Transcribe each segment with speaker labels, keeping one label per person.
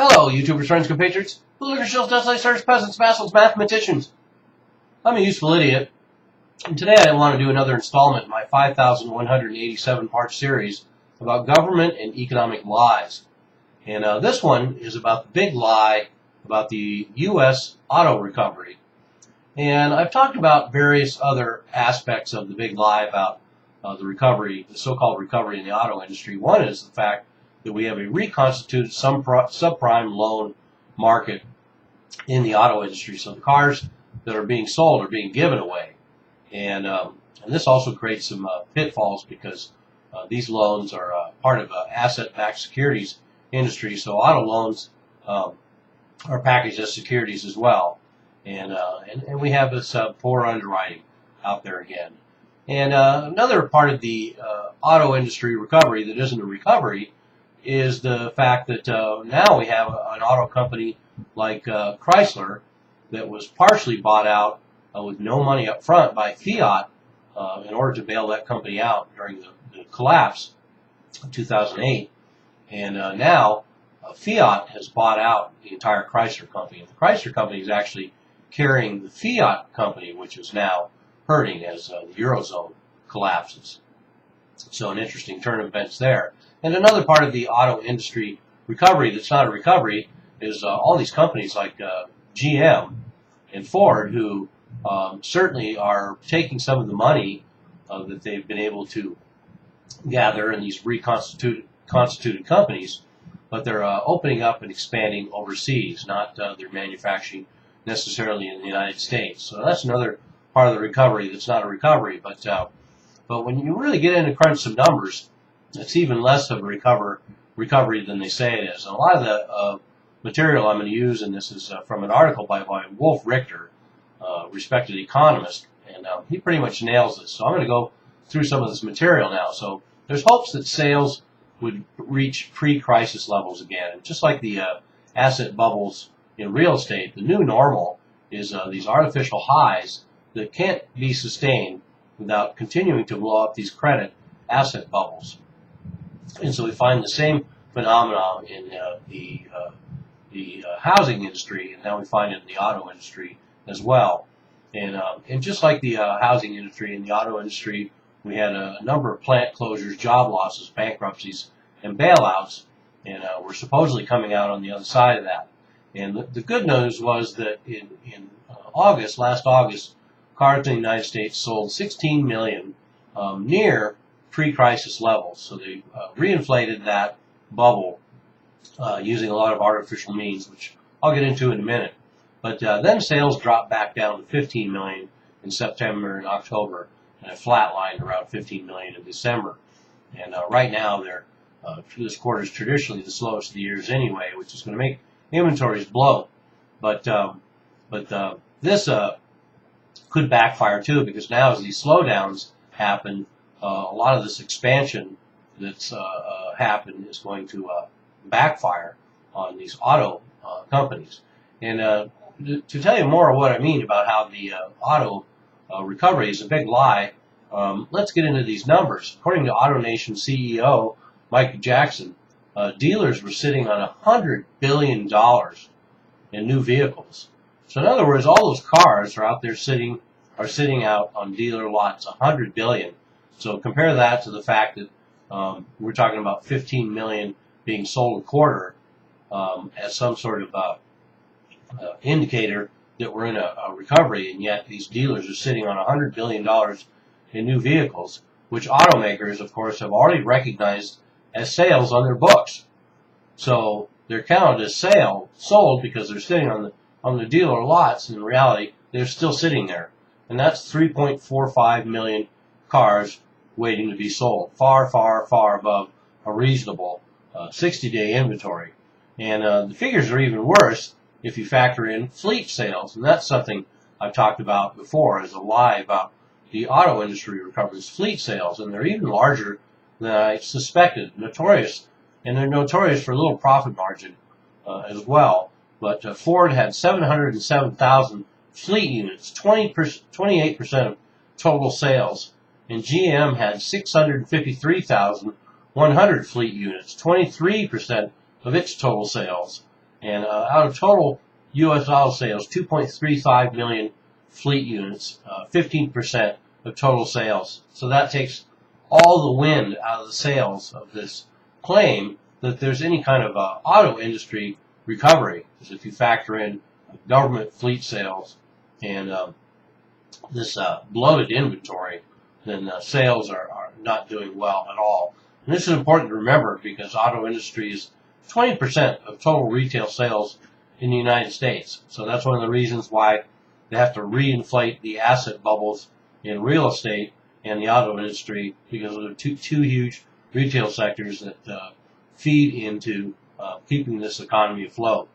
Speaker 1: Hello, YouTubers, friends, compatriots, bootlickers, shills, dustlights, serfs, peasants, vassals, mathematicians. I'm a useful idiot, and today I want to do another installment in my 5,187-part series about government and economic lies. And this one is about the big lie about the U.S. auto recovery. And I've talked about various other aspects of the big lie about the recovery, the so-called recovery in the auto industry. One is the fact that we have a reconstituted subprime loan market in the auto industry. So the cars that are being sold are being given away. And this also creates some pitfalls because these loans are part of asset-backed securities industry. So auto loans are packaged as securities as well. And we have this poor underwriting out there again. And another part of the auto industry recovery that isn't a recovery is the fact that now we have an auto company like Chrysler that was partially bought out with no money up front by Fiat in order to bail that company out during the collapse of 2008. And now Fiat has bought out the entire Chrysler company. And the Chrysler company is actually carrying the Fiat company, which is now hurting as the Eurozone collapses. So an interesting turn of events there. And another part of the auto industry recovery that's not a recovery is all these companies like GM and Ford, who certainly are taking some of the money that they've been able to gather in these reconstituted companies, but they're opening up and expanding overseas, not their manufacturing necessarily in the United States. So that's another part of the recovery that's not a recovery. But when you really get in and crunch some numbers, it's even less of a recovery than they say it is. And a lot of the material I'm going to use in this is from an article by Wolf Richter, respected economist, and he pretty much nails this. So I'm going to go through some of this material now. So there's hopes that sales would reach pre-crisis levels again. And just like the asset bubbles in real estate, the new normal is these artificial highs that can't be sustained without continuing to blow up these credit asset bubbles. And so we find the same phenomenon in the housing industry, and now we find it in the auto industry as well. And just like the housing industry and the auto industry, we had a number of plant closures, job losses, bankruptcies, and bailouts, and we're supposedly coming out on the other side of that. And the good news was that in last August, cars in the United States sold 16 million, near pre-crisis levels. So they reinflated that bubble using a lot of artificial means, which I'll get into in a minute. But then sales dropped back down to 15 million in September and October, and it flatlined around 15 million in December. And right now, this quarter is traditionally the slowest of the years anyway, which is going to make inventories blow. But this could backfire too, because now as these slowdowns happen, a lot of this expansion that's happened is going to backfire on these auto companies. And to tell you more of what I mean about how the auto recovery is a big lie, let's get into these numbers. According to AutoNation CEO Mike Jackson, dealers were sitting on $100 billion in new vehicles. So in other words, all those cars are out there sitting out on dealer lots, $100 billion. So compare that to the fact that we're talking about 15 million being sold a quarter as some sort of indicator that we're in a recovery, and yet these dealers are sitting on $100 billion in new vehicles, which automakers, of course, have already recognized as sales on their books. So they're counted as sold because they're sitting on the dealer lots. In reality, they're still sitting there, and that's 3.45 million cars waiting to be sold, far, far, far above a reasonable 60-day inventory. And the figures are even worse if you factor in fleet sales, and that's something I've talked about before as a lie about the auto industry recovery's fleet sales, and they're even larger than I suspected. Notorious, and they're notorious for a little profit margin as well. But Ford had 707,000 fleet units, 28% of total sales, and GM had 653,100 fleet units, 23% of its total sales. And out of total U.S. auto sales, 2.35 million fleet units, 15% of total sales. So that takes all the wind out of the sails of this claim that there's any kind of auto industry recovery. Because if you factor in government fleet sales and this bloated inventory, then sales are not doing well at all. And this is important to remember because auto industry is 20% of total retail sales in the United States. So that's one of the reasons why they have to reinflate the asset bubbles in real estate and the auto industry, because of the two huge retail sectors that feed into keeping this economy afloat.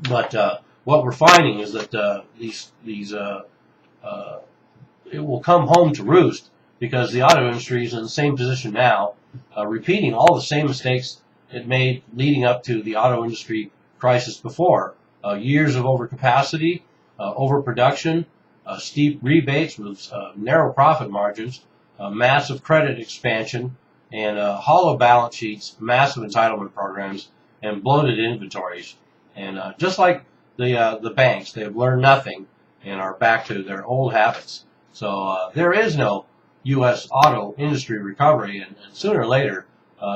Speaker 1: But what we're finding is that it will come home to roost, because the auto industry is in the same position now, repeating all the same mistakes it made leading up to the auto industry crisis before. Years of overcapacity, overproduction, steep rebates with narrow profit margins, massive credit expansion, and hollow balance sheets, massive entitlement programs, and bloated inventories. And just like the banks, they have learned nothing and are back to their old habits. So there is no U.S. auto industry recovery, and sooner or later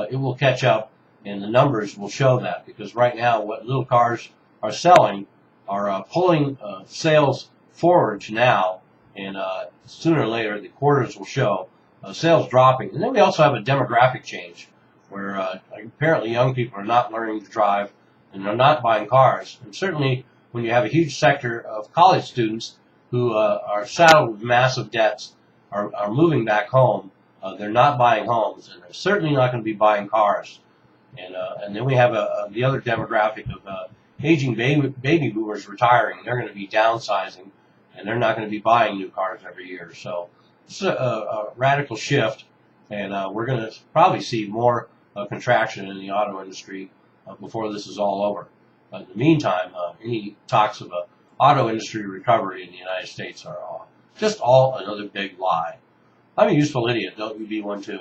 Speaker 1: it will catch up, and the numbers will show that, because right now what little cars are selling are pulling sales forward to now, and sooner or later the quarters will show sales dropping. And then we also have a demographic change where apparently young people are not learning to drive and they're not buying cars. And certainly when you have a huge sector of college students who are saddled with massive debts, are moving back home, they're not buying homes, and they're certainly not going to be buying cars. And then we have the other demographic of aging baby boomers retiring. They're going to be downsizing, and they're not going to be buying new cars every year. So it's a radical shift, and we're going to probably see more contraction in the auto industry before this is all over. In the meantime, any talks of auto industry recovery in the United States are just all another big lie. I'm a useful idiot. Don't you be one too.